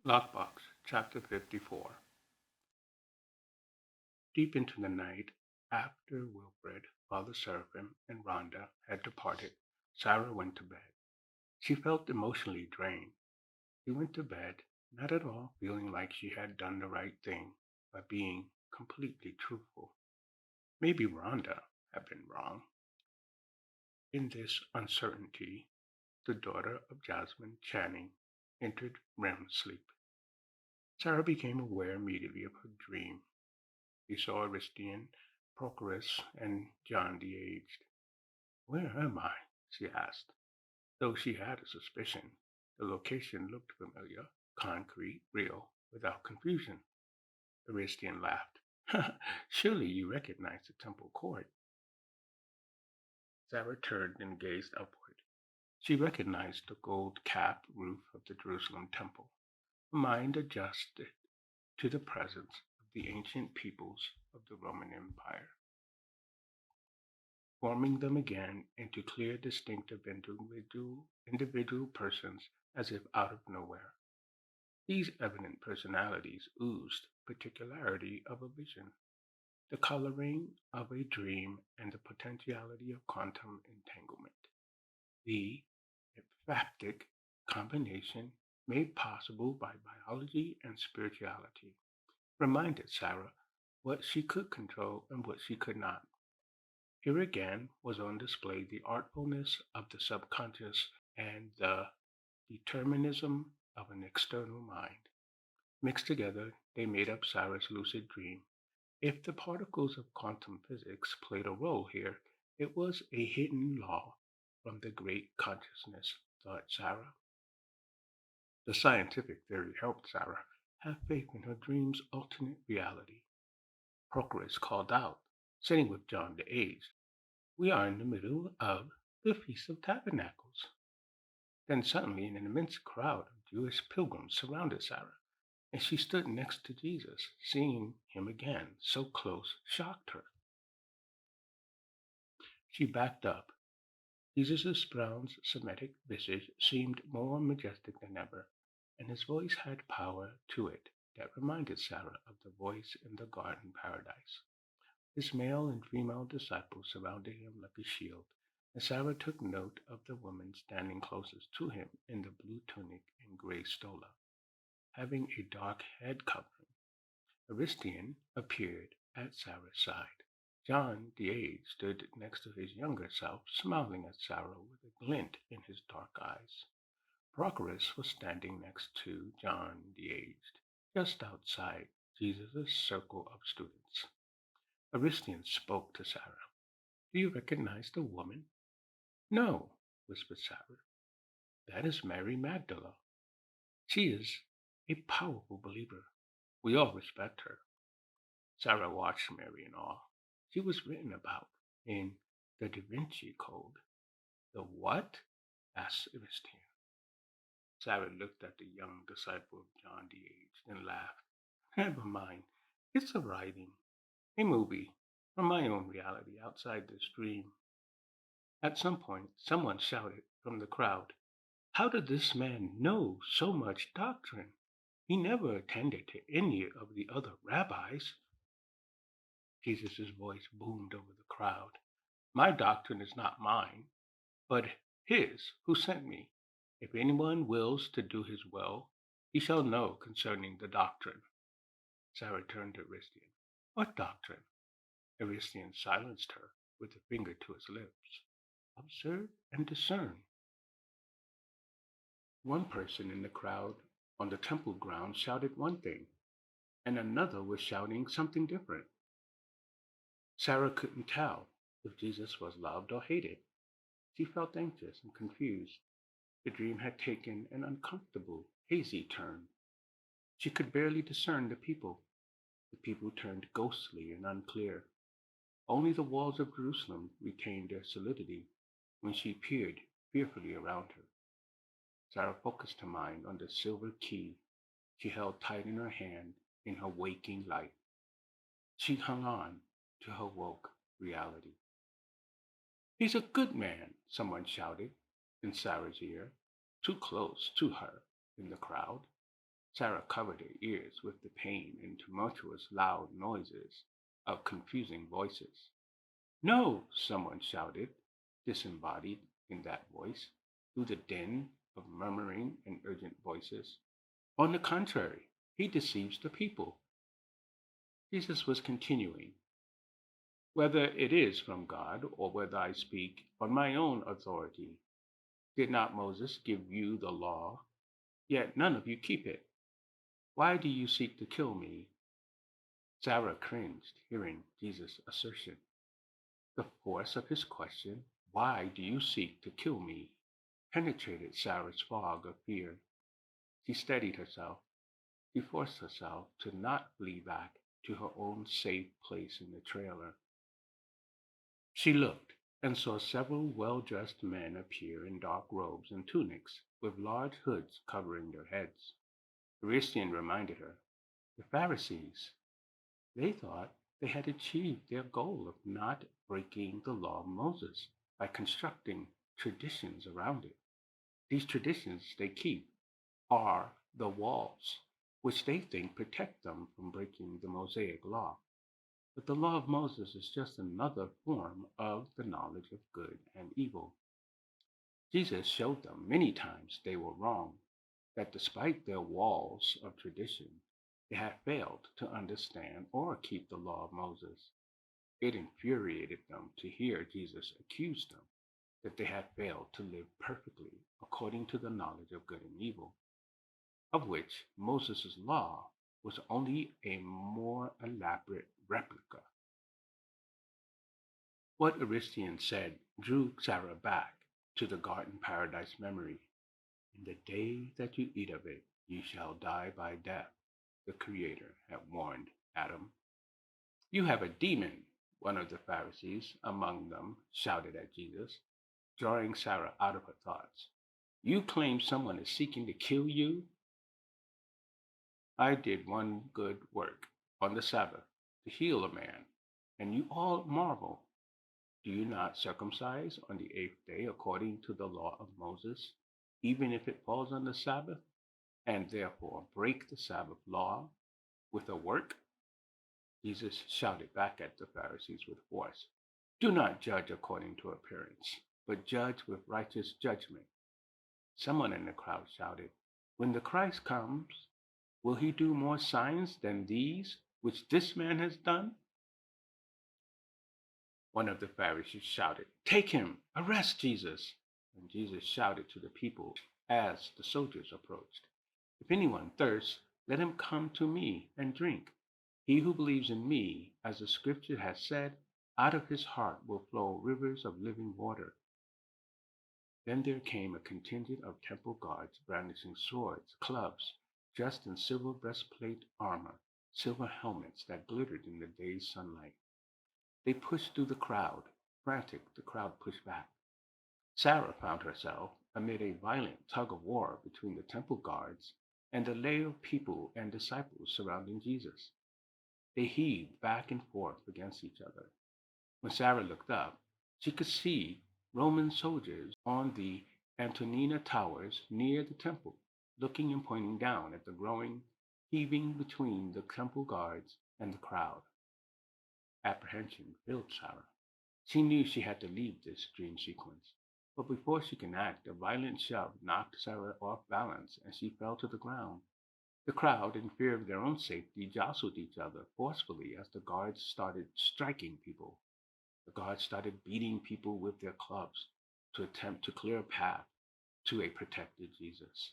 Lockbox, Chapter 54. Deep into the night, after Wilfred, Father Seraphim, and Rhonda had departed, Sarah went to bed. She felt emotionally drained. She went to bed, not at all feeling like she had done the right thing by being completely truthful. Maybe Rhonda had been wrong. In this uncertainty, the daughter of Jasmine Channing entered REM sleep. Sarah became aware immediately of her dream. She saw Aristian, Prochorus, and John the Aged. "Where am I?" she asked. Though she had a suspicion, the location looked familiar, concrete, real, without confusion. Aristian laughed. "Surely you recognize the temple court." Sarah turned and gazed upward. She recognized the gold capped roof of the Jerusalem temple. Her mind adjusted to the presence of the ancient peoples of the Roman Empire, forming them again into clear, distinctive individual persons as if out of nowhere. These evident personalities oozed particularity of a vision, the coloring of a dream, and the potentiality of quantum entanglement. The emphatic combination made possible by biology and spirituality reminded Sarah what she could control and what she could not. Here again was on display the artfulness of the subconscious and the determinism of an external mind. Mixed together, they made up Sarah's lucid dream. If the particles of quantum physics played a role here, it was a hidden law from the great consciousness, thought Sarah. The scientific theory helped Sarah have faith in her dream's alternate reality. Prochorus called out, sitting with John the Aged, "We are in the middle of the Feast of Tabernacles." Then suddenly an immense crowd of Jewish pilgrims surrounded Sarah, and she stood next to Jesus. Seeing him again, so close, shocked her. She backed up. Jesus' bronze Semitic visage seemed more majestic than ever, and his voice had power to it that reminded Sarah of the voice in the garden paradise. His male and female disciples surrounded him like a shield, and Sarah took note of the woman standing closest to him in the blue tunic and gray stola, having a dark head covering. Aristian appeared at Sarah's side. John the Aged stood next to his younger self, smiling at Sarah with a glint in his dark eyes. Prochorus was standing next to John the Aged, just outside Jesus' circle of students. Aristian spoke to Sarah. "Do you recognize the woman?" "No," whispered Sarah. "That is Mary Magdala. She is a powerful believer. We all respect her." Sarah watched Mary in awe. She was written about in the Da Vinci Code. "The what?" asked Aristian. Sarah looked at the young disciple of John the Aged and laughed. "Never mind. It's a writing, a movie, from my own reality outside this dream." At some point, someone shouted from the crowd, "How did this man know so much doctrine? He never attended to any of the other rabbis." Jesus' voice boomed over the crowd. "My doctrine is not mine, but his who sent me. If anyone wills to do his will, he shall know concerning the doctrine." Sarah turned to Aristian. "What doctrine?" Aristian silenced her with a finger to his lips. "Observe and discern." One person in the crowd on the temple grounds shouted one thing, and another was shouting something different. Sarah couldn't tell if Jesus was loved or hated. She felt anxious and confused. The dream had taken an uncomfortable, hazy turn. She could barely discern the people. The people turned ghostly and unclear. Only the walls of Jerusalem retained their solidity when she peered fearfully around her. Sarah focused her mind on the silver key she held tight in her hand in her waking life. She hung on to her woke reality. "He's a good man," someone shouted in Sarah's ear, too close to her in the crowd. Sarah covered her ears with the pain and tumultuous loud noises of confusing voices. No, someone shouted, disembodied in that voice, through the din of murmuring and urgent voices. On the contrary, he deceives the people. Jesus was continuing, whether it is from God or whether I speak on my own authority. Did not Moses give you the law? Yet none of you keep it. Why do you seek to kill me? Sarah cringed, hearing Jesus' assertion. The force of his question, why do you seek to kill me, penetrated Sarah's fog of fear. She steadied herself. She forced herself to not flee back to her own safe place in the trailer. She looked and saw several well-dressed men appear in dark robes and tunics, with large hoods covering their heads. Christian reminded her, the Pharisees, they thought they had achieved their goal of not breaking the law of Moses by constructing traditions around it. These traditions they keep are the walls, which they think protect them from breaking the Mosaic law. But the law of Moses is just another form of the knowledge of good and evil. Jesus showed them many times they were wrong, that despite their walls of tradition, they had failed to understand or keep the law of Moses. It infuriated them to hear Jesus accuse them that they had failed to live perfectly according to the knowledge of good and evil, of which Moses' law was only a more elaborate replica. What Aristian said drew Sarah back to the garden paradise memory. In the day that you eat of it, you shall die by death, the Creator had warned Adam. You have a demon, one of the Pharisees among them shouted at Jesus, drawing Sarah out of her thoughts. You claim someone is seeking to kill you? I did one good work on the Sabbath to heal a man, and you all marvel. Do you not circumcise on the eighth day according to the law of Moses, even if it falls on the Sabbath, and therefore break the Sabbath law with a work? Jesus shouted back at the Pharisees with force. Do not judge according to appearance, but judge with righteous judgment. Someone in the crowd shouted, when the Christ comes, will he do more signs than these which this man has done? One of the Pharisees shouted, take him, arrest Jesus. And Jesus shouted to the people as the soldiers approached, if anyone thirsts, let him come to me and drink. He who believes in me, as the scripture has said, out of his heart will flow rivers of living water. Then there came a contingent of temple guards brandishing swords, clubs, dressed in silver breastplate armor, silver helmets that glittered in the day's sunlight. They pushed through the crowd. Frantic, the crowd pushed back. Sarah found herself amid a violent tug of war between the temple guards and the layer of people and disciples surrounding Jesus. They heaved back and forth against each other. When Sarah looked up, she could see Roman soldiers on the Antonina towers near the temple, looking and pointing down at the growing heaving between the temple guards and the crowd. Apprehension filled Sarah. She knew she had to leave this dream sequence, but before she could act, a violent shove knocked Sarah off balance and she fell to the ground. The crowd, in fear of their own safety, jostled each other forcefully as the guards started striking people. The guards started beating people with their clubs to attempt to clear a path to a protected Jesus,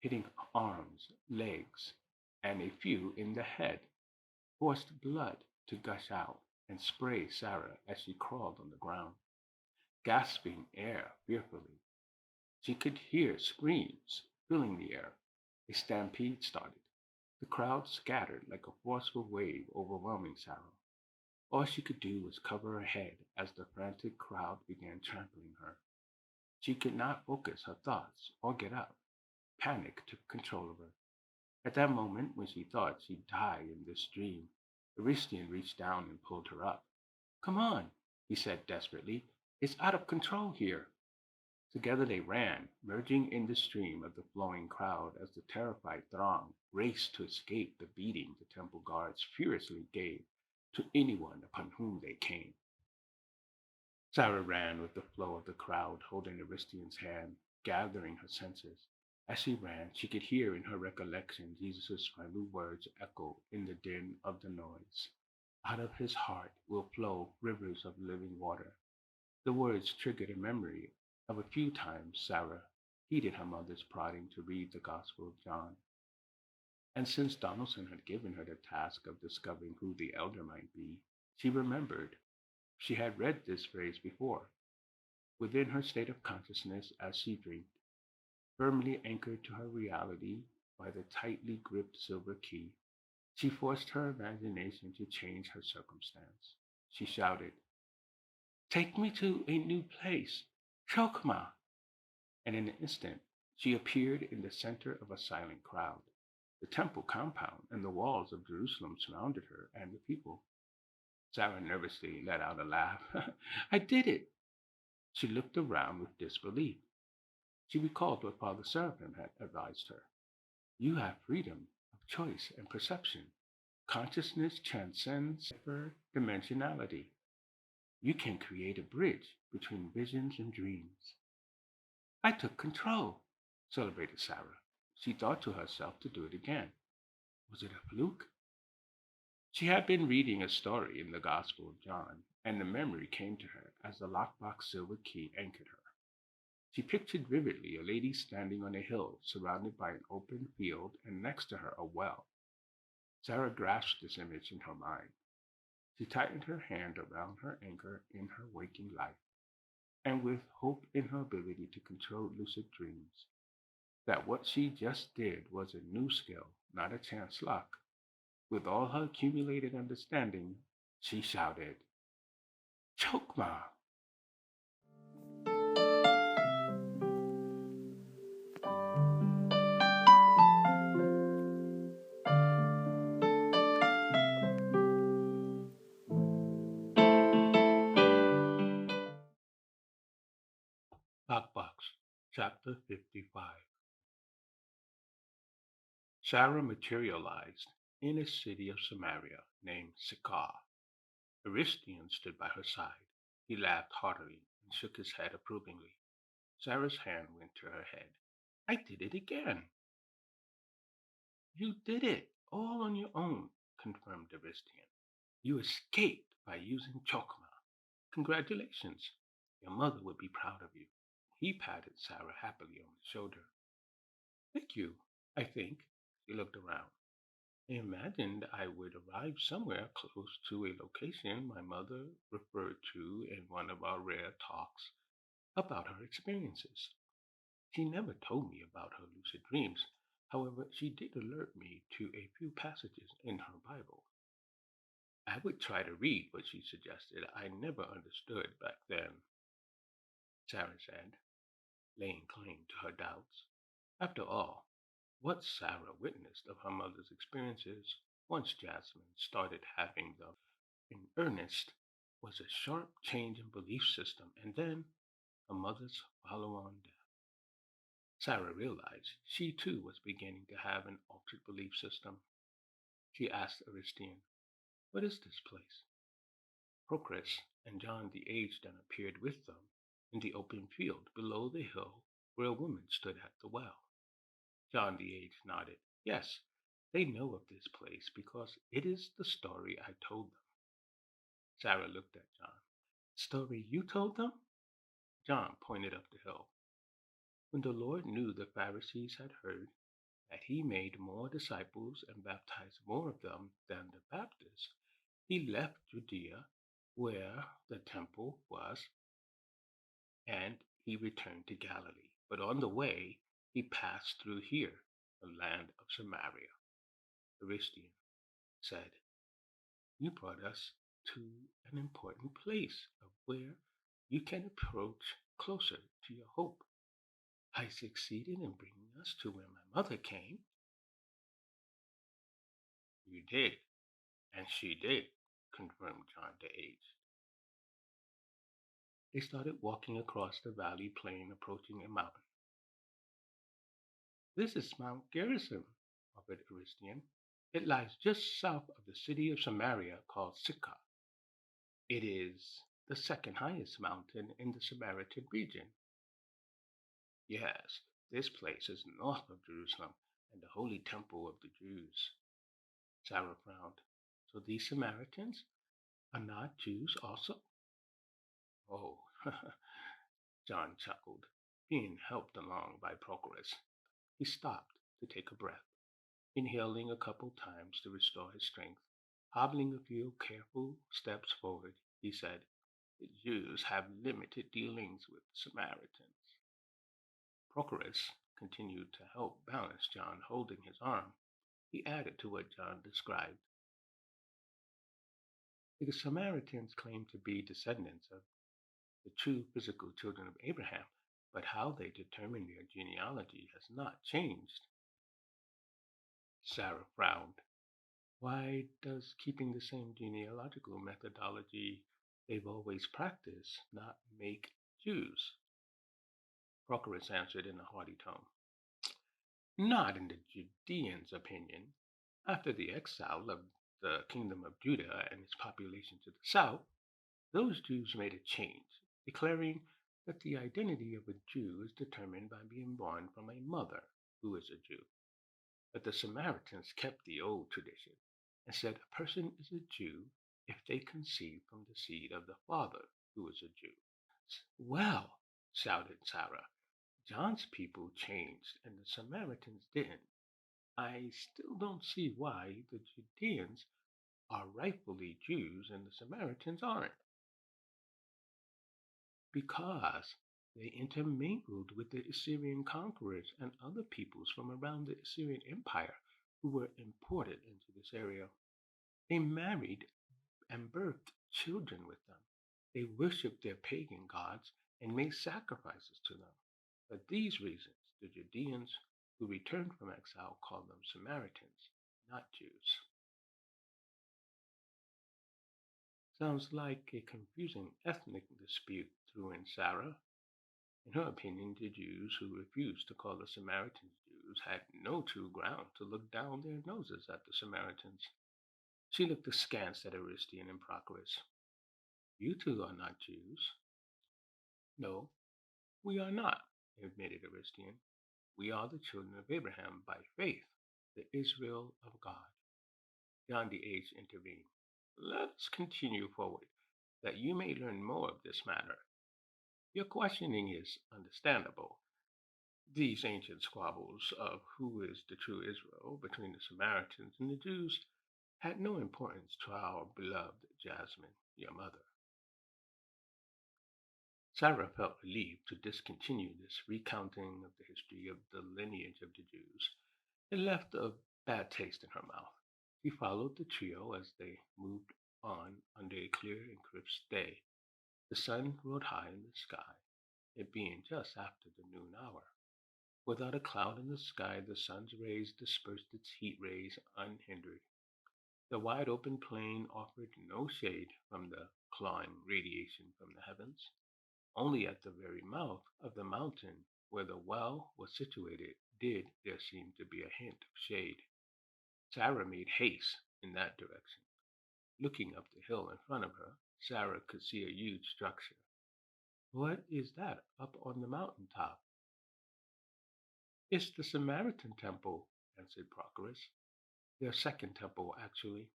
hitting arms, legs, and a few in the head, forced blood to gush out and spray Sarah as she crawled on the ground, gasping air fearfully. She could hear screams filling the air. A stampede started. The crowd scattered like a forceful wave overwhelming Sarah. All she could do was cover her head as the frantic crowd began trampling her. She could not focus her thoughts or get up. Panic took control of her. At that moment, when she thought she'd die in this dream, Aristian reached down and pulled her up. Come on, he said desperately. It's out of control here. Together they ran, merging in the stream of the flowing crowd as the terrified throng raced to escape the beating the temple guards furiously gave to anyone upon whom they came. Sarah ran with the flow of the crowd, holding Aristian's hand, gathering her senses. As she ran, she could hear in her recollection Jesus' final words echo in the din of the noise. Out of his heart will flow rivers of living water. The words triggered a memory of a few times Sarah heeded her mother's prodding to read the Gospel of John. And since Donaldson had given her the task of discovering who the elder might be, she remembered she had read this phrase before. Within her state of consciousness as she dreamed, firmly anchored to her reality by the tightly gripped silver key, she forced her imagination to change her circumstance. She shouted, "Take me to a new place, Chokma!" And in an instant she appeared in the center of a silent crowd. The temple compound and the walls of Jerusalem surrounded her and the people. Sarah nervously let out a laugh. "I did it!" She looked around with disbelief. She recalled what Father Seraphim had advised her. You have freedom of choice and perception. Consciousness transcends dimensionality. You can create a bridge between visions and dreams. I took control, celebrated Sarah. She thought to herself to do it again. Was it a fluke? She had been reading a story in the Gospel of John, and the memory came to her as the lockbox silver key anchored her. She pictured vividly a lady standing on a hill surrounded by an open field and next to her a well. Sarah grasped this image in her mind. She tightened her hand around her anchor in her waking life, and with hope in her ability to control lucid dreams, that what she just did was a new skill, not a chance luck. With all her accumulated understanding, she shouted, Chokma! Lockbox, Chapter 55. Sarah materialized in a city of Samaria named Sychar. Aristian stood by her side. He laughed heartily and shook his head approvingly. Sarah's hand went to her head. I did it again. You did it, all on your own, confirmed Aristian. You escaped by using Chokma. Congratulations. Your mother would be proud of you. He patted Sarah happily on the shoulder. Thank you, I think. She looked around. I imagined I would arrive somewhere close to a location my mother referred to in one of our rare talks about her experiences. She never told me about her lucid dreams. However, she did alert me to a few passages in her Bible. I would try to read what she suggested. I never understood back then, Sarah said, laying claim to her doubts. After all, what Sarah witnessed of her mother's experiences once Jasmine started having them in earnest was a sharp change in belief system and then her mother's follow on death. Sarah realized she too was beginning to have an altered belief system. She asked Aristian, what is this place? Procris and John the Aged then appeared with them in the open field below the hill where a woman stood at the well. John the Aged nodded. Yes, they know of this place because it is the story I told them. Sarah looked at John. Story you told them? John pointed up the hill. When the Lord knew the Pharisees had heard that he made more disciples and baptized more of them than the Baptists, he left Judea, where the temple was, and he returned to Galilee. But on the way, he passed through here, the land of Samaria. Aristian said, you brought us to an important place of where you can approach closer to your hope. I succeeded in bringing us to where my mother came. You did, and she did, confirmed John the Aged. They started walking across the valley plain, approaching a mountain. This is Mount Gerizim, offered Aristian. It lies just south of the city of Samaria called Sychar. It is the second highest mountain in the Samaritan region. Yes, this place is north of Jerusalem and the holy temple of the Jews. Sarah frowned. So these Samaritans are not Jews also? Oh, John chuckled, being helped along by Prochorus. He stopped to take a breath, inhaling a couple times to restore his strength. Hobbling a few careful steps forward, he said, the Jews have limited dealings with Samaritans. Prochorus continued to help balance John, holding his arm. He added to what John described. The Samaritans claim to be descendants of the true physical children of Abraham, but how they determine their genealogy has not changed. Sarah frowned. Why does keeping the same genealogical methodology they've always practiced not make Jews? Prochorus answered in a haughty tone. Not in the Judeans' opinion. After the exile of the kingdom of Judah and its population to the south, those Jews made a change, declaring that the identity of a Jew is determined by being born from a mother who is a Jew. But the Samaritans kept the old tradition and said a person is a Jew if they conceive from the seed of the father who is a Jew. Well, shouted Sarah, John's people changed and the Samaritans didn't. I still don't see why the Judeans are rightfully Jews and the Samaritans aren't. Because they intermingled with the Assyrian conquerors and other peoples from around the Assyrian Empire who were imported into this area. They married and birthed children with them. They worshipped their pagan gods and made sacrifices to them. For these reasons, the Judeans who returned from exile called them Samaritans, not Jews. Sounds like a confusing ethnic dispute, threw in Sarah. In her opinion, the Jews who refused to call the Samaritans Jews had no true ground to look down their noses at the Samaritans. She looked askance at Aristian and Prochorus. You two are not Jews. No, we are not, admitted Aristian. We are the children of Abraham by faith, the Israel of God. John the Aged intervened. Let us continue forward, that you may learn more of this matter. Your questioning is understandable. These ancient squabbles of who is the true Israel between the Samaritans and the Jews had no importance to our beloved Jasmine, your mother. Sarah felt relieved to discontinue this recounting of the history of the lineage of the Jews. It left a bad taste in her mouth. She followed the trio as they moved on under a clear and crisp day. The sun rode high in the sky, it being just after the noon hour. Without a cloud in the sky, the sun's rays dispersed its heat rays unhindered. The wide open plain offered no shade from the clawing radiation from the heavens. Only at the very mouth of the mountain where the well was situated did there seem to be a hint of shade. Sarah made haste in that direction. Looking up the hill in front of her, Sarah could see a huge structure. What is that up on the mountain top? It's the Samaritan temple, answered Prochorus. Their second temple, actually.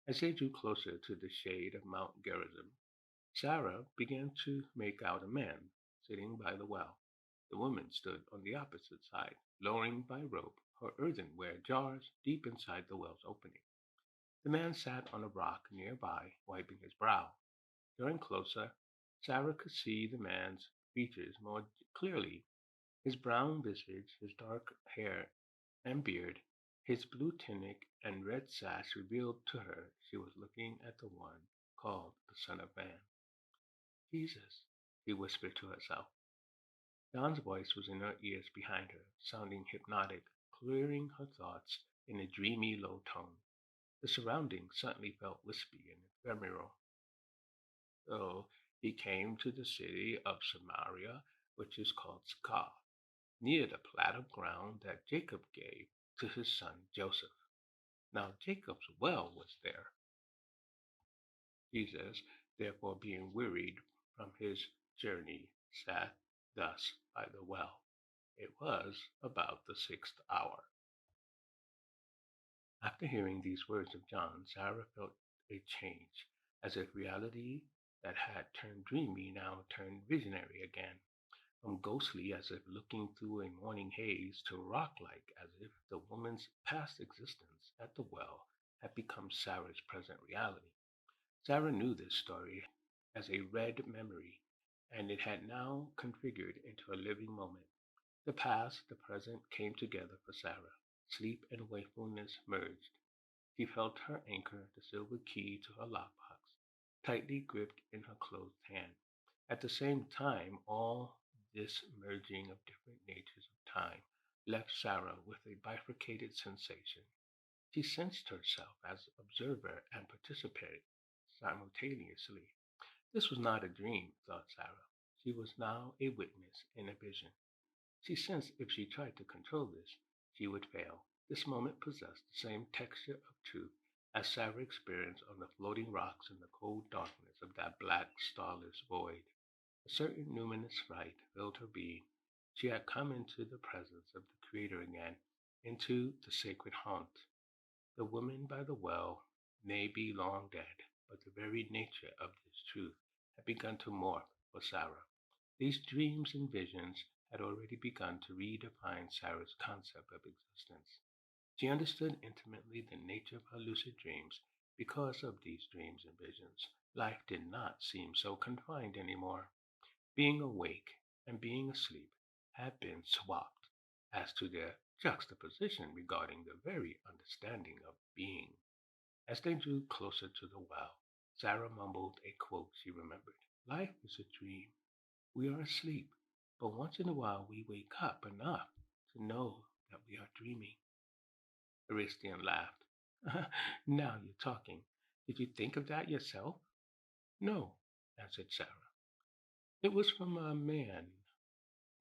As they drew closer to the shade of Mount Gerizim, Sarah began to make out a man sitting by the well. The woman stood on the opposite side, lowering by rope her earthenware jars deep inside the well's opening. The man sat on a rock nearby, wiping his brow. Drawing closer, Sarah could see the man's features more clearly. His brown visage, his dark hair and beard, his blue tunic and red sash revealed to her she was looking at the one called the Son of Man. Jesus, she whispered to herself. John's voice was in her ears behind her, sounding hypnotic, clearing her thoughts in a dreamy low tone. The surroundings suddenly felt wispy and ephemeral. So He came to the city of Samaria, which is called Sychar, near the plat of ground that Jacob gave to his son Joseph. Now Jacob's well was there. Jesus, therefore, being wearied from his journey, sat thus by the well. It was about the sixth hour. After hearing these words of John, Sarah felt a change, as if reality that had turned dreamy now turned visionary again, from ghostly as if looking through a morning haze to rock-like as if the woman's past existence at the well had become Sarah's present reality. Sarah knew this story as a red memory, and it had now configured into a living moment. The past, the present came together for Sarah. Sleep and wakefulness merged. She felt her anchor, the silver key to her lockbox, tightly gripped in her closed hand. At the same time, all this merging of different natures of time left Sarah with a bifurcated sensation. She sensed herself as observer and participant simultaneously. This was not a dream, thought Sarah. She was now a witness in a vision. She sensed if she tried to control this, she would fail. This moment possessed the same texture of truth as Sarah experienced on the floating rocks in the cold darkness of that black, starless void. A certain luminous fright filled her being. She had come into the presence of the Creator again, into the sacred haunt. The woman by the well may be long dead, but the very nature of this truth had begun to morph for Sarah. These dreams and visions had already begun to redefine Sarah's concept of existence. She understood intimately the nature of her lucid dreams. Because of these dreams and visions, life did not seem so confined anymore. Being awake and being asleep had been swapped as to their juxtaposition regarding the very understanding of being. As they drew closer to the well, Sarah mumbled a quote she remembered. Life is a dream. We are asleep, but once in a while we wake up enough to know that we are dreaming. Aristian laughed. Now you're talking. Did you think of that yourself? No, answered Sarah. It was from a man,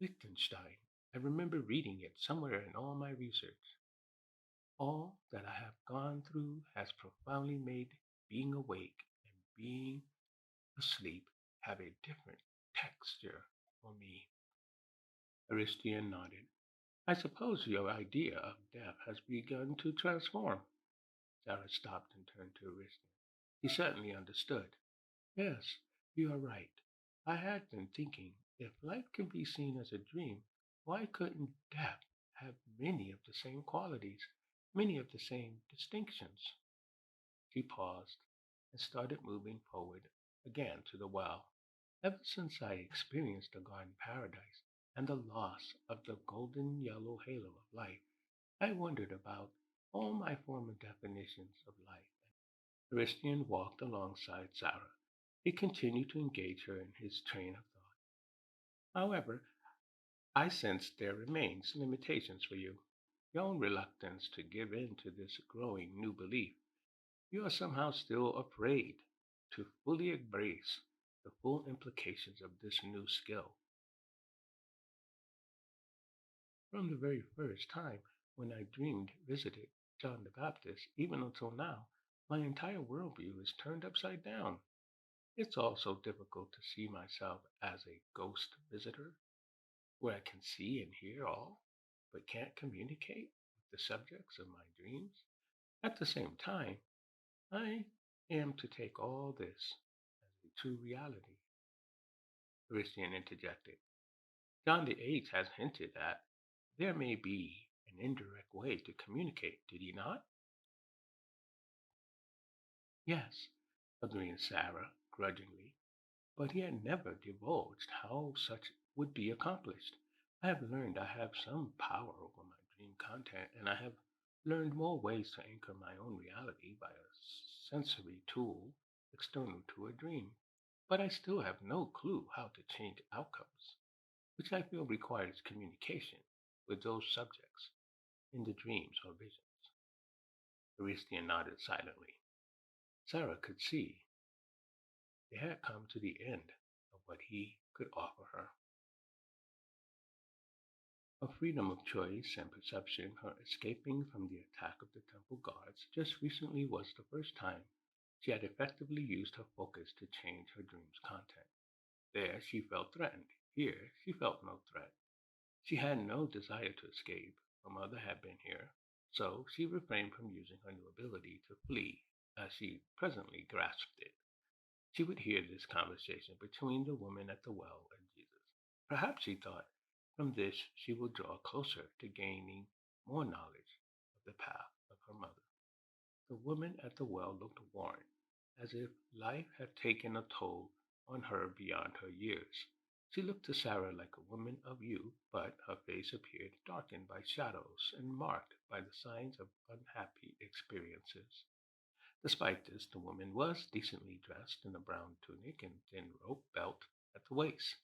Wittgenstein. I remember reading it somewhere in all my research. All that I have gone through has profoundly made being awake and being asleep have a different texture for me. Aristian nodded. I suppose your idea of death has begun to transform. Sarah stopped and turned to Aristian. He certainly understood. Yes, you are right. I had been thinking, if life can be seen as a dream, why couldn't death have many of the same qualities, many of the same distinctions? She paused and started moving forward again to the well. Ever since I experienced the garden paradise and the loss of the golden yellow halo of life, I wondered about all my former definitions of life. Christian walked alongside Sarah. He continued to engage her in his train of thought. However, I sense there remains limitations for you. Your own reluctance to give in to this growing new belief. You are somehow still afraid to fully embrace the full implications of this new skill. From the very first time when I dreamed visited John the Baptist, even until now, my entire worldview is turned upside down. It's also difficult to see myself as a ghost visitor, where I can see and hear all, but can't communicate with the subjects of my dreams. At the same time, I am to take all this as a true reality. Christian interjected. John the Eighth has hinted that there may be an indirect way to communicate, did he not? Yes, agreed Sarah grudgingly, but he had never divulged how such would be accomplished. I have learned I have some power over my dream content, and I have learned more ways to anchor my own reality by a sensory tool external to a dream. But I still have no clue how to change outcomes, which I feel requires communication with those subjects in the dreams or visions. Aristian nodded silently. Sarah could see they had come to the end. what he could offer her. Her freedom of choice and perception, her escaping from the attack of the temple guards just recently was the first time she had effectively used her focus to change her dream's content. There she felt threatened. Here she felt no threat. She had no desire to escape. Her mother had been here, so she refrained from using her new ability to flee as she presently grasped it. She would hear this conversation between the woman at the well and Jesus. Perhaps, she thought, from this she will draw closer to gaining more knowledge of the path of her mother. The woman at the well looked worn, as if life had taken a toll on her beyond her years. She looked to Sarah like a woman of youth, but her face appeared darkened by shadows and marked by the signs of unhappy experiences. Despite this, the woman was decently dressed in a brown tunic and thin rope belt at the waist.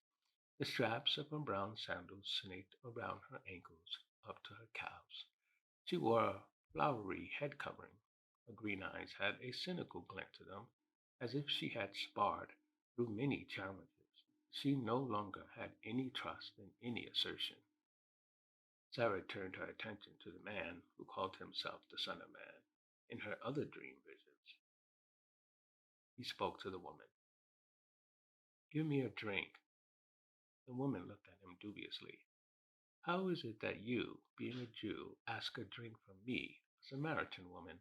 The straps of her brown sandals snaked around her ankles up to her calves. She wore a flowery head covering. Her green eyes had a cynical glint to them, as if she had sparred through many challenges. She no longer had any trust in any assertion. Sarah turned her attention to the man who called himself the Son of Man. In her other dream visions, he spoke to the woman. Give me a drink. The woman looked at him dubiously. How is it that you, being a Jew, ask a drink from me, a Samaritan woman?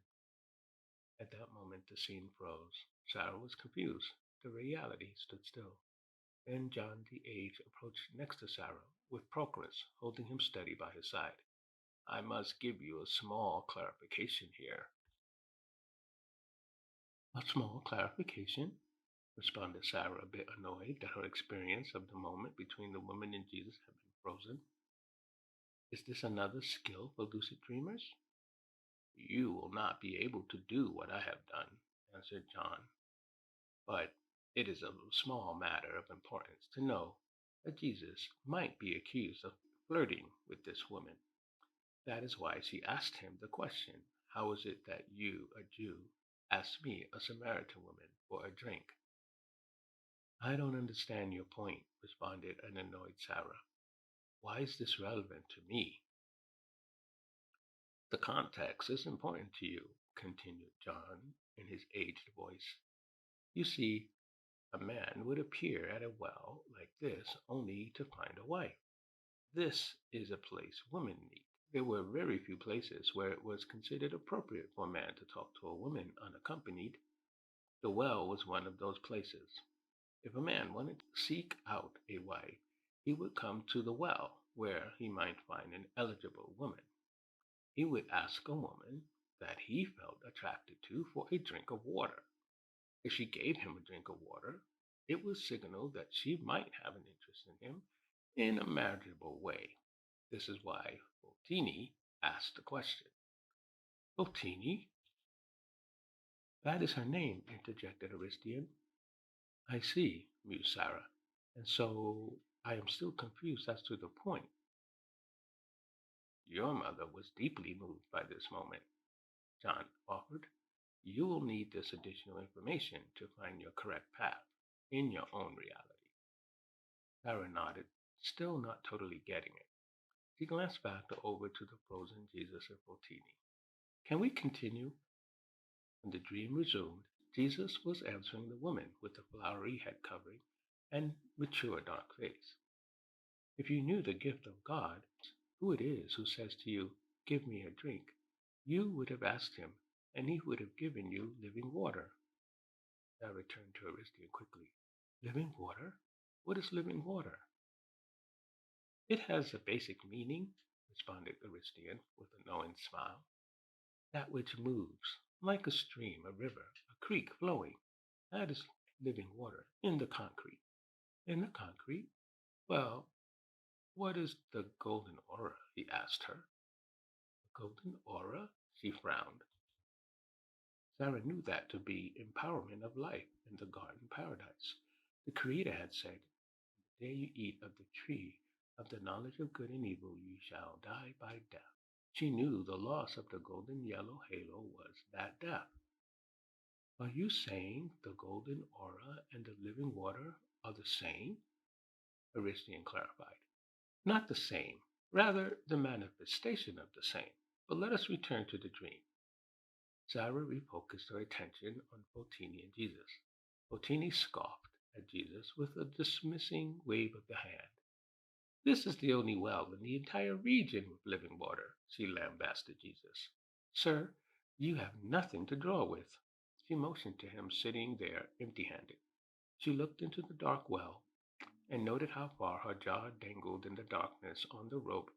At that moment the scene froze. Sarah was confused. The reality stood still. Then John the Aged approached next to Sarah, with Procrus holding him steady by his side. I must give you a small clarification here. A small clarification? Responded Sarah, a bit annoyed that her experience of the moment between the woman and Jesus had been frozen. Is this another skill for lucid dreamers? You will not be able to do what I have done, answered John, but it is a small matter of importance to know that Jesus might be accused of flirting with this woman. That is why she asked him the question, how is it that you, a Jew, ask me, a Samaritan woman, for a drink? I don't understand your point, responded an annoyed Sarah. Why is this relevant to me? The context is important to you, continued John in his aged voice. You see, a man would appear at a well like this only to find a wife. This is a place women meet. There were very few places where it was considered appropriate for a man to talk to a woman unaccompanied. The well was one of those places. If a man wanted to seek out a wife, he would come to the well, where he might find an eligible woman. He would ask a woman that he felt attracted to for a drink of water. If she gave him a drink of water, it was signal that she might have an interest in him in a marriageable way. This is why Bottini asked the question. Bottini? That is her name, interjected Aristian. I see, mused Sarah, and so I am still confused as to the point. Your mother was deeply moved by this moment, John offered. You will need this additional information to find your correct path in your own reality. Sarah nodded, still not totally getting it. She glanced back over to the frozen Jesus and Bottini. Can we continue? When the dream resumed, Jesus was answering the woman with the flowery head covering and mature dark face. If you knew the gift of God, who it is who says to you, give me a drink, you would have asked him, and he would have given you living water. I returned to Aristian quickly. Living water? What is living water? It has a basic meaning, responded Aristian with a knowing smile. That which moves, like a stream, a river, a creek flowing. That is living water in the concrete. In the concrete? Well, what is the golden aura? He asked her. The golden aura? She frowned. Sarah knew that to be empowerment of life in the garden paradise. The Creator had said, the day you eat of the tree of the knowledge of good and evil, you shall die by death. She knew the loss of the golden yellow halo was that death. Are you saying the golden aura and the living water are the same, Aristian clarified. Not the same, rather the manifestation of the same. But let us return to the dream. Sarah refocused her attention on Fotini and Jesus. Fotini scoffed at Jesus with a dismissing wave of the hand. This is the only well in the entire region with living water, she lambasted Jesus. Sir, you have nothing to draw with. She motioned to him sitting there empty-handed. She looked into the dark well and noted how far her jar dangled in the darkness on the rope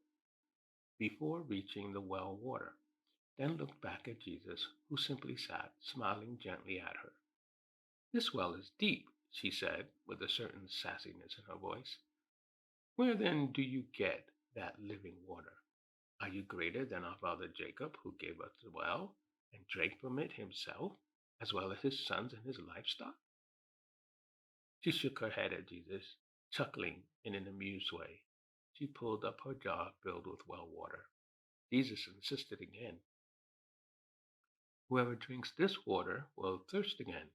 before reaching the well water, then looked back at Jesus, who simply sat, smiling gently at her. This well is deep, she said, with a certain sassiness in her voice. Where then do you get that living water? Are you greater than our father Jacob, who gave us the well and drank from it himself, as well as his sons and his livestock? She shook her head at Jesus, chuckling in an amused way. She pulled up her jar filled with well water. Jesus insisted again. Whoever drinks this water will thirst again.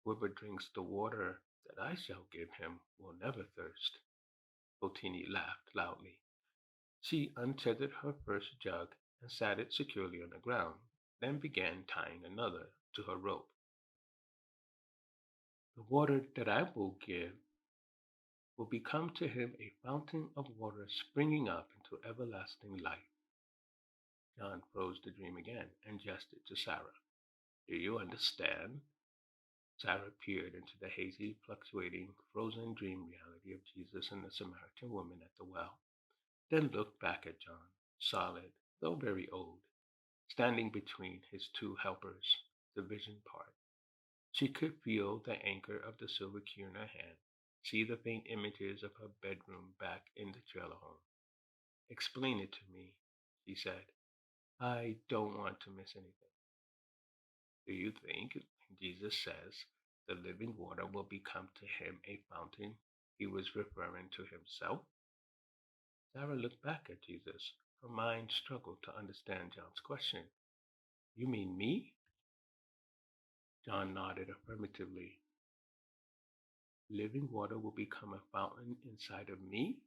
Whoever drinks the water that I shall give him will never thirst. Botini laughed loudly. She untethered her first jug and sat it securely on the ground, then began tying another to her rope. The water that I will give will become to him a fountain of water springing up into everlasting life. John froze the dream again and gestured to Sarah. Do you understand? Sarah peered into the hazy, fluctuating, frozen dream reality of Jesus and the Samaritan woman at the well, then looked back at John, solid, though very old, standing between his two helpers, the vision part. She could feel the anchor of the silver key in her hand, see the faint images of her bedroom back in the trailer home. Explain it to me, she said. I don't want to miss anything. Do you think, Jesus says, the living water will become to him a fountain, he was referring to himself? Sarah looked back at Jesus. Her mind struggled to understand John's question. You mean me? John nodded affirmatively. Living water will become a fountain inside of me?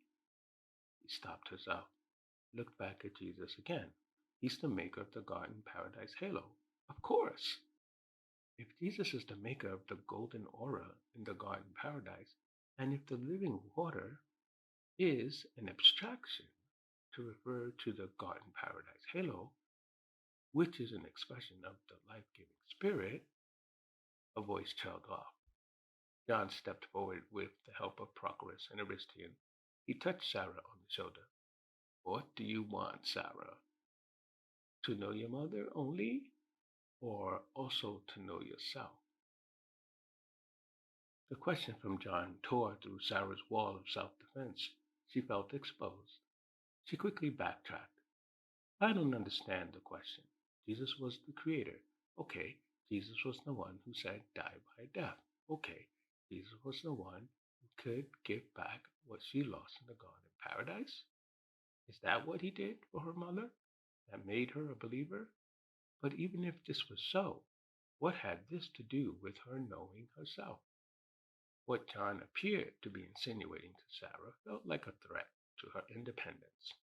He stopped herself, looked back at Jesus again. He's the maker of the garden paradise halo. Of course. If Jesus is the maker of the golden aura in the garden paradise, and if the living water is an abstraction to refer to the garden paradise halo, which is an expression of the life-giving spirit, a voice trailed off. John stepped forward with the help of Proclus and Aristian. He touched Sarah on the shoulder. What do you want, Sarah? To know your mother only, or also to know yourself? The question from John tore through Sarah's wall of self-defense. She felt exposed. She quickly backtracked. I don't understand the question. Jesus was the creator. Okay, Jesus was the one who said die by death. Okay, Jesus was the one who could give back what she lost in the garden paradise. Is that what he did for her mother? That made her a believer? But even if this was so, what had this to do with her knowing herself? What John appeared to be insinuating to Sarah felt like a threat to her independence.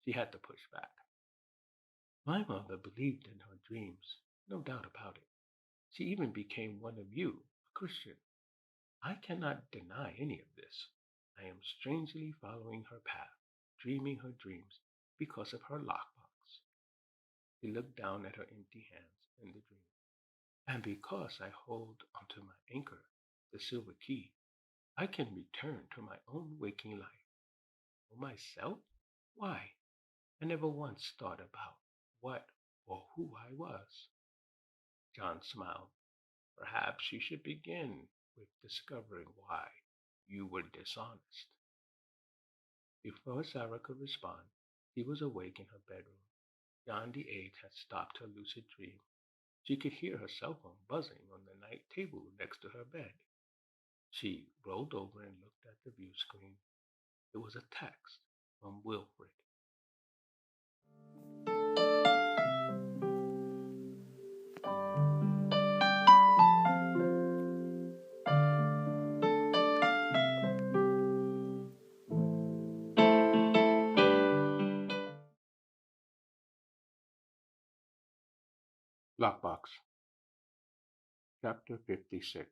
She had to push back. My mother believed in her dreams, no doubt about it. She even became one of you, a Christian. I cannot deny any of this. I am strangely following her path, dreaming her dreams because of her lockbox. He looked down at her empty hands in the dream. And because I hold onto my anchor, the silver key, I can return to my own waking life. For myself? Why? I never once thought about what or who I was. John smiled. Perhaps you should begin with discovering why you were dishonest. Before Sarah could respond, he was awake in her bedroom. John the Eighth had stopped her lucid dream. She could hear her cell phone buzzing on the night table next to her bed. She rolled over and looked at the view screen. It was a text from Wilfred. Lockbox, Chapter 56.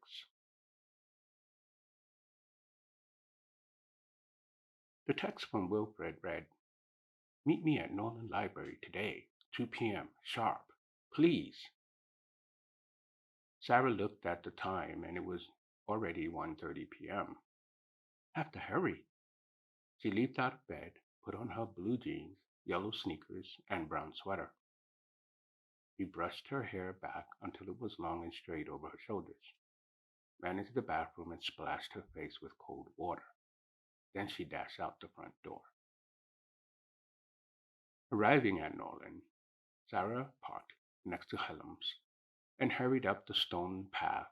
The text from Wilfred read, "Meet me at Nolan Library today, 2 p.m. sharp. Please." Sarah looked at the time and it was already 1:30 p.m. Have to hurry. She leaped out of bed, put on her blue jeans, yellow sneakers, and brown sweater. She brushed her hair back until it was long and straight over her shoulders, ran into the bathroom and splashed her face with cold water. Then she dashed out the front door. Arriving at Nolan, Sarah parked next to Helm's and hurried up the stone path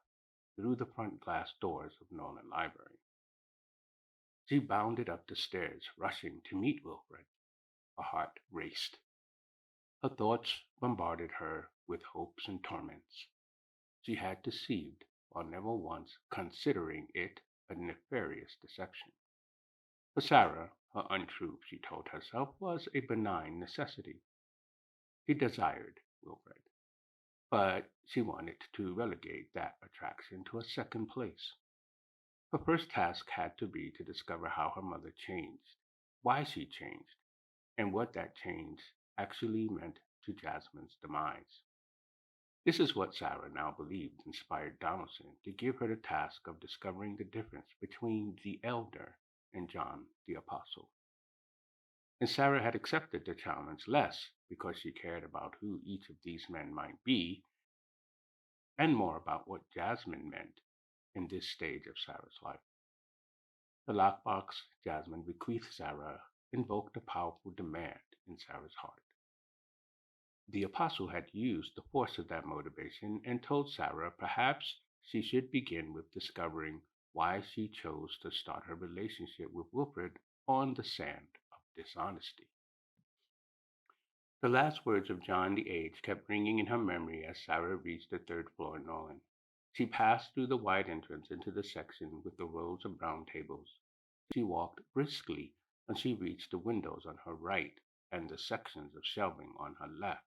through the front glass doors of Nolan Library. She bounded up the stairs, rushing to meet Wilfred. Her heart raced. Her thoughts bombarded her with hopes and torments. She had deceived, while never once considering it a nefarious deception. For Sarah, her untruth, she told herself, was a benign necessity. She desired Wilfred, but she wanted to relegate that attraction to a second place. Her first task had to be to discover how her mother changed, why she changed, and what that change actually meant to Jasmine's demise. This is what Sarah now believed inspired Donaldson to give her the task of discovering the difference between the elder and John the Apostle. And Sarah had accepted the challenge less because she cared about who each of these men might be, and more about what Jasmine meant in this stage of Sarah's life. The lockbox Jasmine bequeathed Sarah invoked a powerful demand in Sarah's heart. The apostle had used the force of that motivation and told Sarah perhaps she should begin with discovering why she chose to start her relationship with Wilfred on the sand of dishonesty. The last words of John the Age kept ringing in her memory as Sarah reached the third floor in Nolan. She passed through the wide entrance into the section with the rows of brown tables. She walked briskly until she reached the windows on her right and the sections of shelving on her left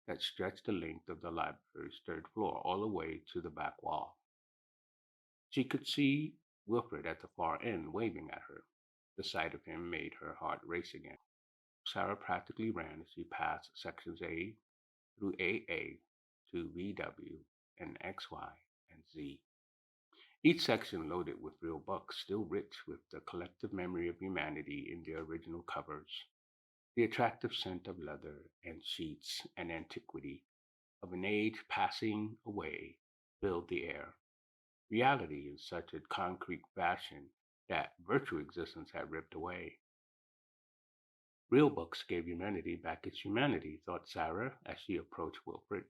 that stretched the length of the library's third floor all the way to the back wall. She could see Wilfred at the far end waving at her. The sight of him made her heart race again. Sarah practically ran as she passed sections A through AA to VW and XY and Z. Each section loaded with real books, still rich with the collective memory of humanity in their original covers. The attractive scent of leather and sheets and antiquity of an age passing away filled the air. Reality in such a concrete fashion that virtual existence had ripped away. Real books gave humanity back its humanity, thought Sarah as she approached Wilfred.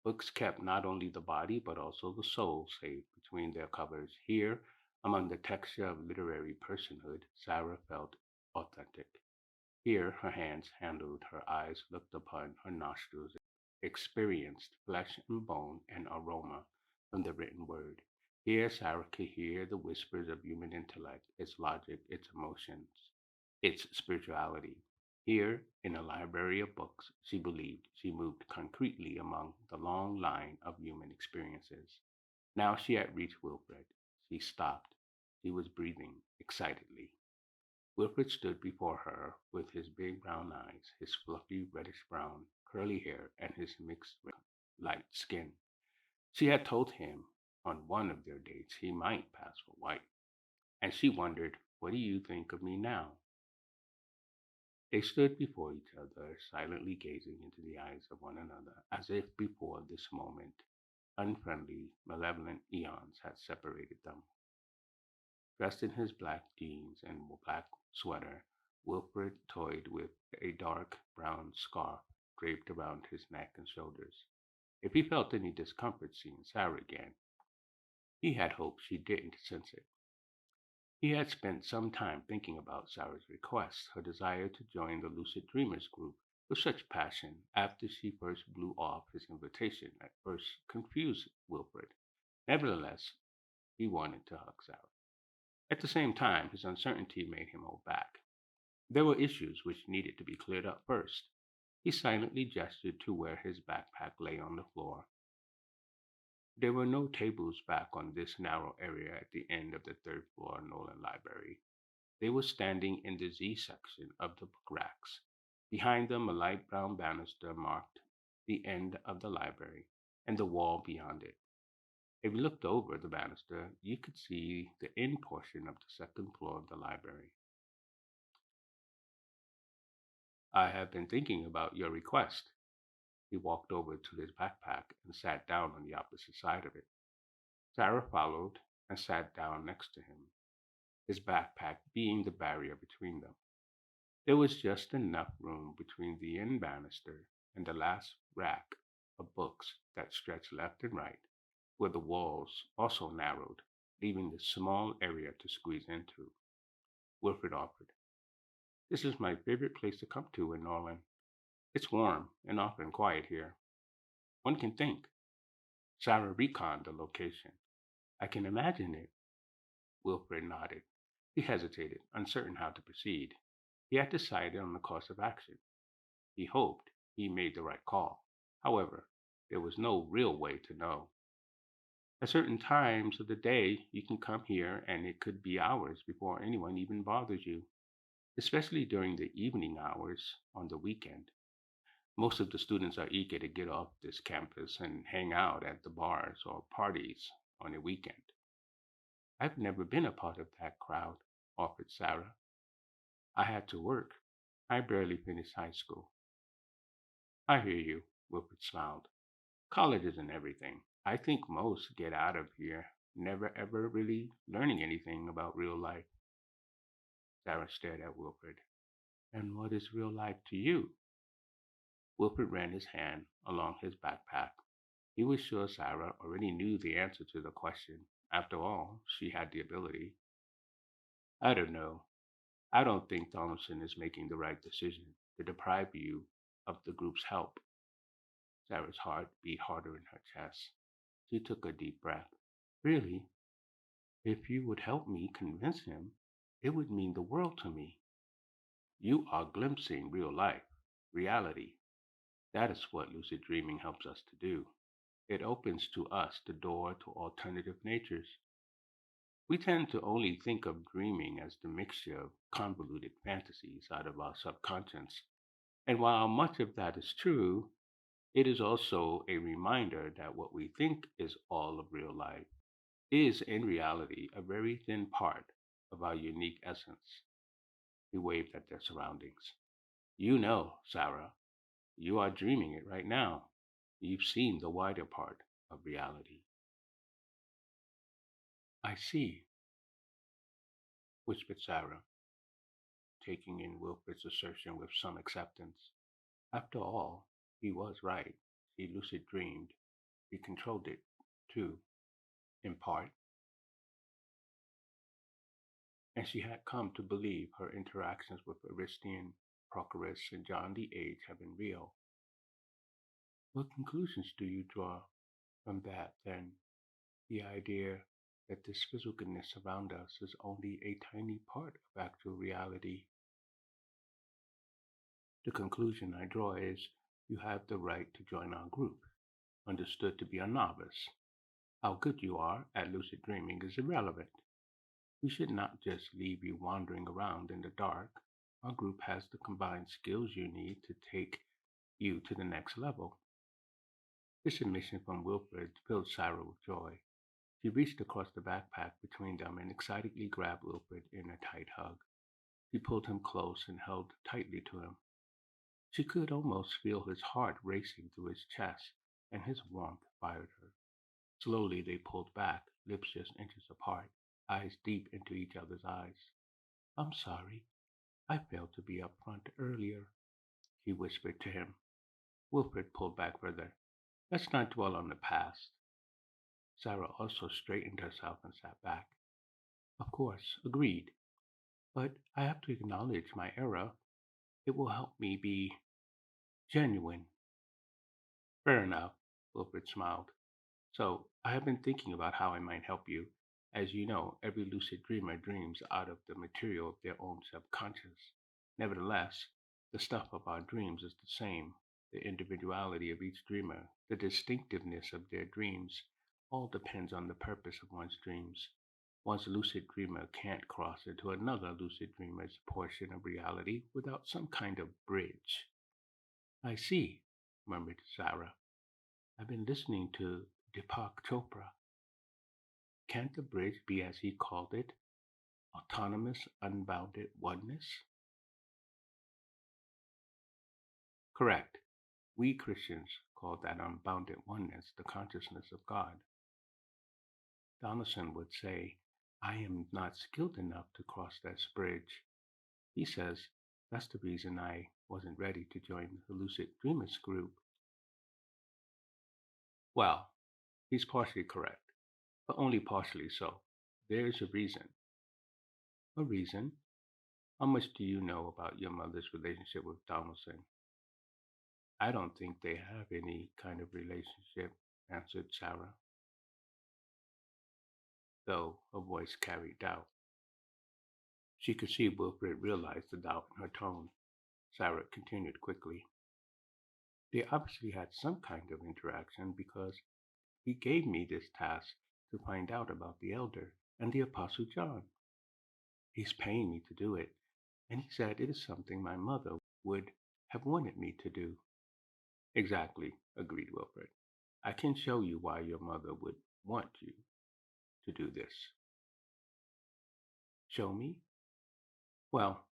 Books kept not only the body but also the soul safe between their covers. Here, among the texture of literary personhood, Sarah felt authentic. Here her hands handled, her eyes looked upon, her nostrils experienced flesh and bone and aroma from the written word. Here Sarah could hear the whispers of human intellect, its logic, its emotions, its spirituality. Here, in a library of books, she believed she moved concretely among the long line of human experiences. Now she had reached Wilfred. She stopped. She was breathing excitedly. Wilfred stood before her with his big brown eyes, his fluffy reddish brown, curly hair, and his mixed light skin. She had told him on one of their dates he might pass for white, and she wondered, what do you think of me now? They stood before each other, silently gazing into the eyes of one another, as if before this moment unfriendly, malevolent eons had separated them. Dressed in his black jeans and black sweater, Wilfred toyed with a dark brown scarf draped around his neck and shoulders. If he felt any discomfort seeing Sarah again, he had hoped she didn't sense it. He had spent some time thinking about Sarah's request, her desire to join the Lucid Dreamers group with such passion after she first blew off his invitation at first confused Wilfred. Nevertheless, he wanted to hug Sarah. At the same time, his uncertainty made him hold back. There were issues which needed to be cleared up first. He silently gestured to where his backpack lay on the floor. There were no tables back on this narrow area at the end of the third floor Nolan Library. They were standing in the Z section of the book racks. Behind them, a light brown banister marked the end of the library and the wall beyond it. If you looked over the banister, you could see the end portion of the second floor of the library. I have been thinking about your request. He walked over to his backpack and sat down on the opposite side of it. Sarah followed and sat down next to him, his backpack being the barrier between them. There was just enough room between the end banister and the last rack of books that stretched left and right, where the walls also narrowed, leaving the small area to squeeze into. Wilfred offered, "This is my favorite place to come to in Norland. It's warm and often quiet here. One can think." Sarah reconned the location. "I can imagine it." Wilfred nodded. He hesitated, uncertain how to proceed. He had decided on the course of action. He hoped he made the right call. However, there was no real way to know. At certain times of the day, you can come here and it could be hours before anyone even bothers you, especially during the evening hours on the weekend. Most of the students are eager to get off this campus and hang out at the bars or parties on a weekend. "I've never been a part of that crowd," offered Sarah. "I had to work. I barely finished high school." "I hear you," Wilfred smiled. "College isn't everything. I think most get out of here never ever really learning anything about real life." Sarah stared at Wilfred. "And what is real life to you?" Wilfred ran his hand along his backpack. He was sure Sarah already knew the answer to the question. After all, she had the ability. "I don't know. I don't think Thomason is making the right decision to deprive you of the group's help." Sarah's heart beat harder in her chest. She took a deep breath. "Really? If you would help me convince him, it would mean the world to me." "You are glimpsing real life, reality. That is what lucid dreaming helps us to do. It opens to us the door to alternative natures. We tend to only think of dreaming as the mixture of convoluted fantasies out of our subconscious. And while much of that is true, it is also a reminder that what we think is all of real life is in reality a very thin part of our unique essence." He waved at their surroundings. "You know, Sarah, you are dreaming it right now. You've seen the wider part of reality." "I see," whispered Sarah, taking in Wilfred's assertion with some acceptance. After all, he was right. He lucid dreamed. He controlled it, too, in part, and she had come to believe her interactions with Aristian, Prochorus, and John the Age had been real. "What conclusions do you draw from that, then? The idea that this physicalness around us is only a tiny part of actual reality." "The conclusion I draw is you have the right to join our group, understood to be a novice. How good you are at lucid dreaming is irrelevant. We should not just leave you wandering around in the dark. Our group has the combined skills you need to take you to the next level." This admission from Wilfred filled Sarah with joy. She reached across the backpack between them and excitedly grabbed Wilfred in a tight hug. She pulled him close and held tightly to him. She could almost feel his heart racing through his chest, and his warmth fired her. Slowly they pulled back, lips just inches apart, eyes deep into each other's eyes. "I'm sorry. I failed to be upfront earlier," she whispered to him. Wilfred pulled back further. "Let's not dwell on the past." Sarah also straightened herself and sat back. "Of course, agreed. But I have to acknowledge my error. It will help me be genuine." "Fair enough," Wilfred smiled. "So I have been thinking about how I might help you. As you know, every lucid dreamer dreams out of the material of their own subconscious. Nevertheless, The stuff of our dreams is the same. The individuality of each dreamer, the distinctiveness of their dreams, all depends on the purpose of one's dreams. One's lucid dreamer can't cross into another lucid dreamer's portion of reality without some kind of bridge. I see, murmured Sarah. I've been listening to Deepak Chopra. Can't the bridge be, as he called it, autonomous, unbounded oneness? Correct. We Christians call that unbounded oneness the consciousness of God. Donaldson would say, I am not skilled enough to cross that bridge. He says that's the reason I wasn't ready to join the Lucid Dreamers group. Well, he's partially correct, but only partially so. There's a reason. A reason? How much do you know about your mother's relationship with Donaldson? I don't think they have any kind of relationship, answered Sarah, though her voice carried doubt. She could see Wilfred realized the doubt in her tone. Sarah continued quickly. They obviously had some kind of interaction because he gave me this task to find out about the elder and the Apostle John. He's paying me to do it, and he said it is something my mother would have wanted me to do. Exactly, agreed Wilfred. I can show you why your mother would want you to do this. Show me? Well,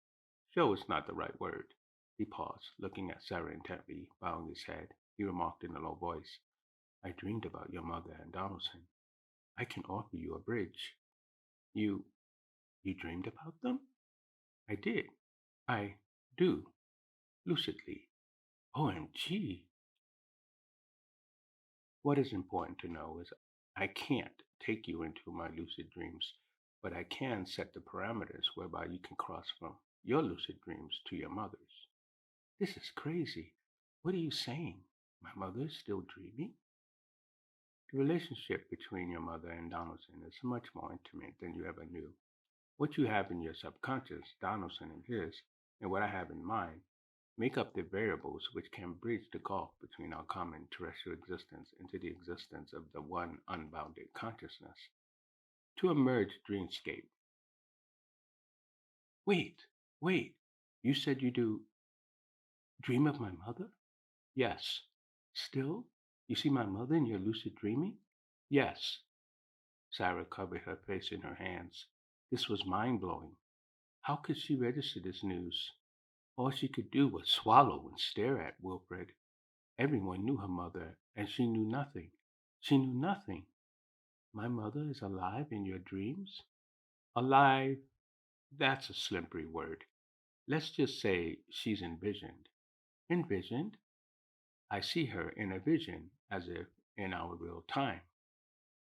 show is not the right word. He paused, looking at Sarah intently, bowing his head. He remarked in a low voice, I dreamed about your mother and Donaldson. I can offer you a bridge. You you dreamed about them? I did. I do. Lucidly. OMG. What is important to know is I can't take you into my lucid dreams, but I can set the parameters whereby you can cross from your lucid dreams to your mother's. This is crazy. What are you saying? My mother is still dreaming? The relationship between your mother and Donaldson is much more intimate than you ever knew. What you have in your subconscious, Donaldson and his, and what I have in mine, make up the variables which can bridge the gulf between our common terrestrial existence into the existence of the one unbounded consciousness. To a merged dreamscape. Wait, wait, you said you do dream of my mother? Yes. Still? You see my mother in your lucid dreaming? Yes. Sarah covered her face in her hands. This was mind blowing. How could she register this news? All she could do was swallow and stare at Wilfred. Everyone knew her mother, and she knew nothing. She knew nothing. My mother is alive in your dreams? Alive? That's a slippery word. Let's just say she's envisioned. Envisioned? I see her in a vision, as if in our real time.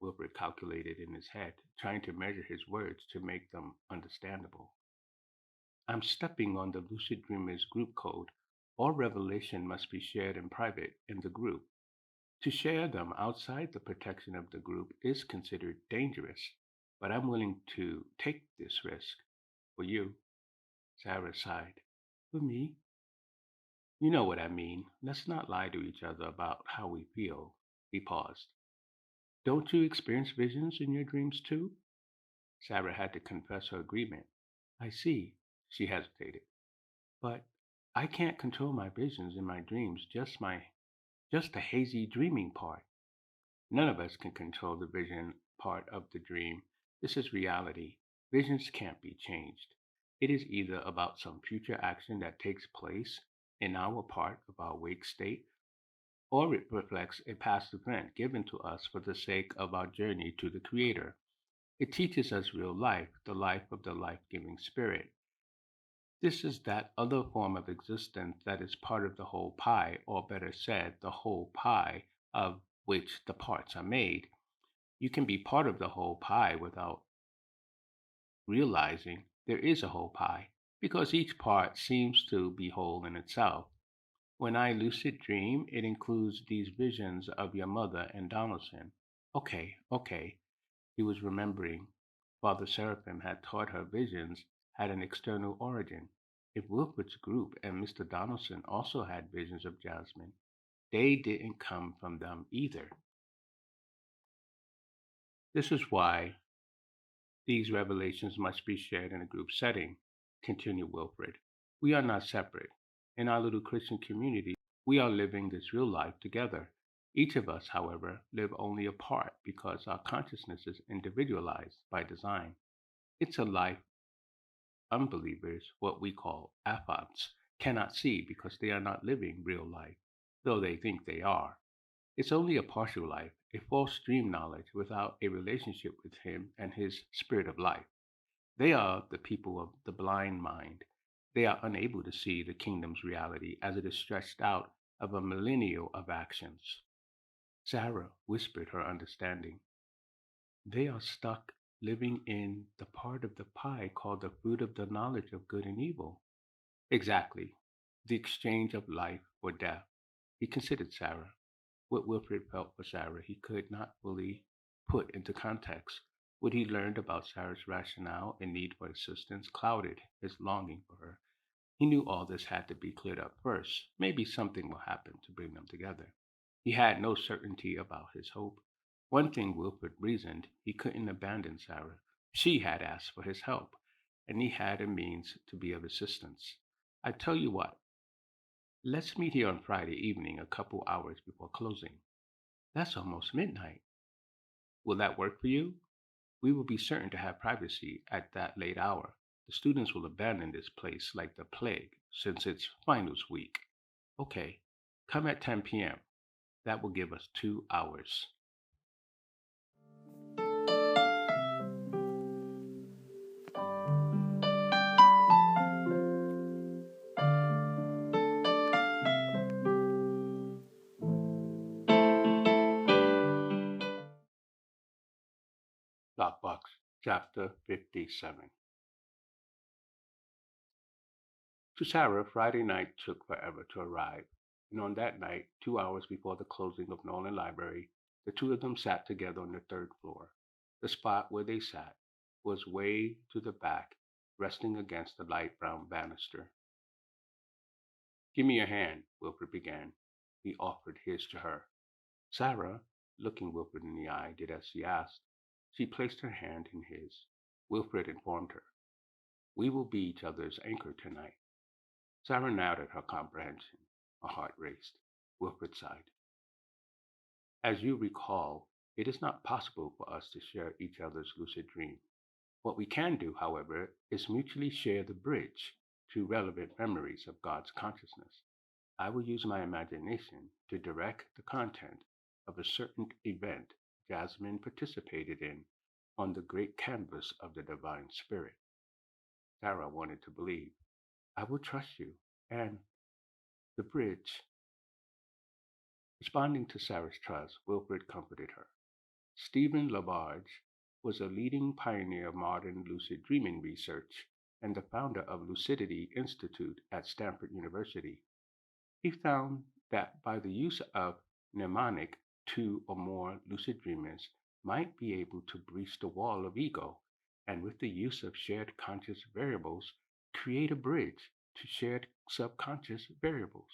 Wilfred calculated in his head, trying to measure his words to make them understandable. I'm stepping on the lucid dreamers group code. All revelation must be shared in private in the group. To share them outside the protection of the group is considered dangerous, but I'm willing to take this risk. For you, Sarah sighed. For me? You know what I mean. Let's not lie to each other about how we feel. He paused. Don't you experience visions in your dreams too? Sarah had to confess her agreement. I see, she hesitated. But I can't control my visions in my dreams, just the hazy dreaming part. None of us can control the vision part of the dream. This is reality. Visions can't be changed. It is either about some future action that takes place in our part of our wake state, or it reflects a past event given to us for the sake of our journey to the Creator. It teaches us real life, the life of the life giving spirit. This is that other form of existence that is part of the whole pie, or better said, the whole pie of which the parts are made. You can be part of the whole pie without realizing there is a whole pie, because each part seems to be whole in itself. When I lucid dream, it includes these visions of your mother and Donaldson. Okay, okay. He was remembering. Father Seraphim had taught her visions had an external origin. If Wilfred's group and Mr. Donaldson also had visions of Jasmine, they didn't come from them either. This is why these revelations must be shared in a group setting, continued Wilfred. We are not separate. In our little Christian community, we are living this real life together. Each of us, however, live only apart because our consciousness is individualized by design. It's a life unbelievers, what we call aphants, cannot see because they are not living real life, though they think they are. It's only a partial life, a false dream knowledge without a relationship with Him and His Spirit of life. They are the people of the blind mind. They are unable to see the kingdom's reality as it is stretched out of a millennial of actions. Sarah whispered her understanding. They are stuck living in the part of the pie called the fruit of the knowledge of good and evil. Exactly. The exchange of life for death. He considered Sarah. What Wilfred felt for Sarah he could not fully put into context. What he learned about Sarah's rationale and need for assistance clouded his longing for her. He knew all this had to be cleared up first. Maybe something will happen to bring them together. He had no certainty about his hope. One thing Wilfred reasoned, he couldn't abandon Sarah. She had asked for his help, and he had a means to be of assistance. I tell you what, let's meet here on Friday evening a couple hours before closing. That's almost midnight. Will that work for you? We will be certain to have privacy at that late hour. The students will abandon this place like the plague since it's finals week. Okay, come at 10 p.m. That will give us 2 hours. Lockbox, Chapter 57. To Sarah, Friday night took forever to arrive, and on that night, 2 hours before the closing of Nolan Library, the two of them sat together on the third floor. The spot where they sat was way to the back, resting against the light brown banister. Give me your hand, Wilfred began. He offered his to her. Sarah, looking Wilfred in the eye, did as she asked. She placed her hand in his. Wilfred informed her. We will be each other's anchor tonight. Sarah nodded her comprehension. Her heart raced. Wilfred sighed. As you recall, it is not possible for us to share each other's lucid dream. What we can do, however, is mutually share the bridge to relevant memories of God's consciousness. I will use my imagination to direct the content of a certain event Jasmine participated in on the great canvas of the divine spirit. Sarah wanted to believe. I will trust you. And the bridge. Responding to Sarah's trust, Wilfred comforted her. Stephen Labarge was a leading pioneer of modern lucid dreaming research and the founder of Lucidity Institute at Stanford University. He found that by the use of mnemonic, two or more lucid dreamers might be able to breach the wall of ego, and with the use of shared conscious variables, create a bridge to shared subconscious variables.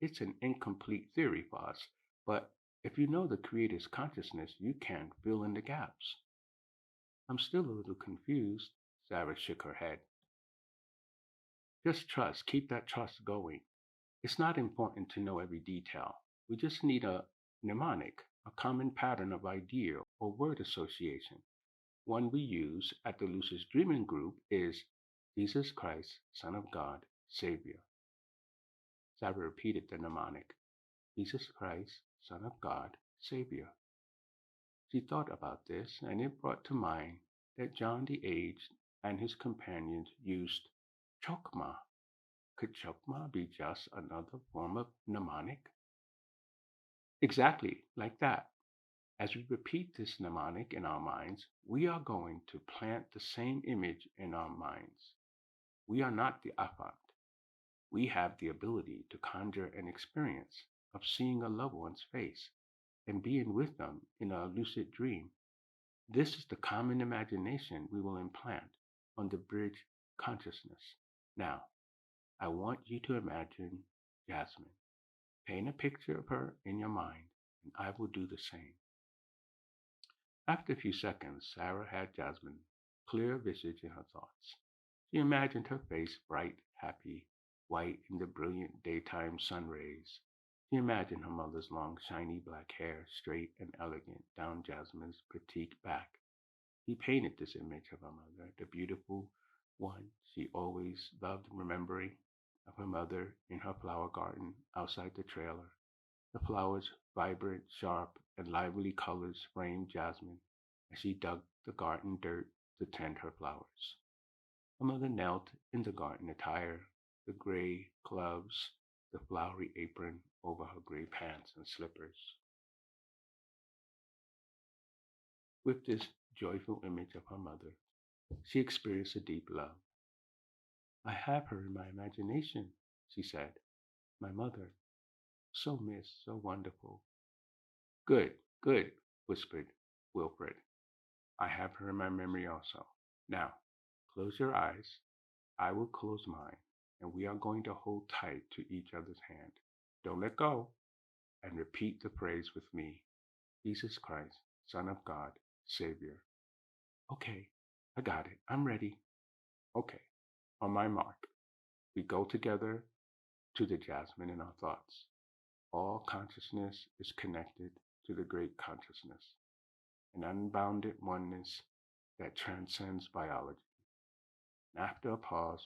It's an incomplete theory for us, but if you know the Creator's consciousness, you can fill in the gaps. I'm still a little confused. Sarah shook her head. Just trust, keep that trust going. It's not important to know every detail. We just need a mnemonic, a common pattern of idea or word association. One we use at the Lucid Dreaming Group is Jesus Christ, Son of God, Savior. Sarah repeated the mnemonic, Jesus Christ, Son of God, Savior. She thought about this, and it brought to mind that John the Aged and his companions used chokmah. Could chokmah be just another form of mnemonic? Exactly like that. As we repeat this mnemonic in our minds, we are going to plant the same image in our minds. We are not the affant. We have the ability to conjure an experience of seeing a loved one's face and being with them in a lucid dream. This is the common imagination we will implant on the bridge consciousness. Now, I want you to imagine Jasmine. Paint a picture of her in your mind, and I will do the same. After a few seconds, Sarah had Jasmine's clear visage in her thoughts. She imagined her face bright, happy, white in the brilliant daytime sun rays. She imagined her mother's long, shiny black hair, straight and elegant down Jasmine's petite back. He painted this image of her mother, the beautiful one she always loved remembering, of her mother in her flower garden outside the trailer. The flowers' vibrant, sharp, and lively colors framed Jasmine as she dug the garden dirt to tend her flowers. Her mother knelt in the garden attire, the gray gloves, the flowery apron over her gray pants and slippers. With this joyful image of her mother, she experienced a deep love. I have her in my imagination, she said. My mother, so missed, so wonderful. Good, good, whispered Wilfred. I have her in my memory also. Now, close your eyes. I will close mine, and we are going to hold tight to each other's hand. Don't let go, and repeat the phrase with me. Jesus Christ, Son of God, Savior. Okay, I got it. I'm ready. Okay, on my mark. We go together to the Jasmine in our thoughts. All consciousness is connected to the great consciousness, an unbounded oneness that transcends biology. And after a pause,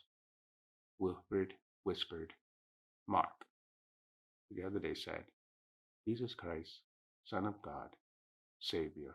Wilfred whispered, Mark. Together they said, Jesus Christ, Son of God, Savior.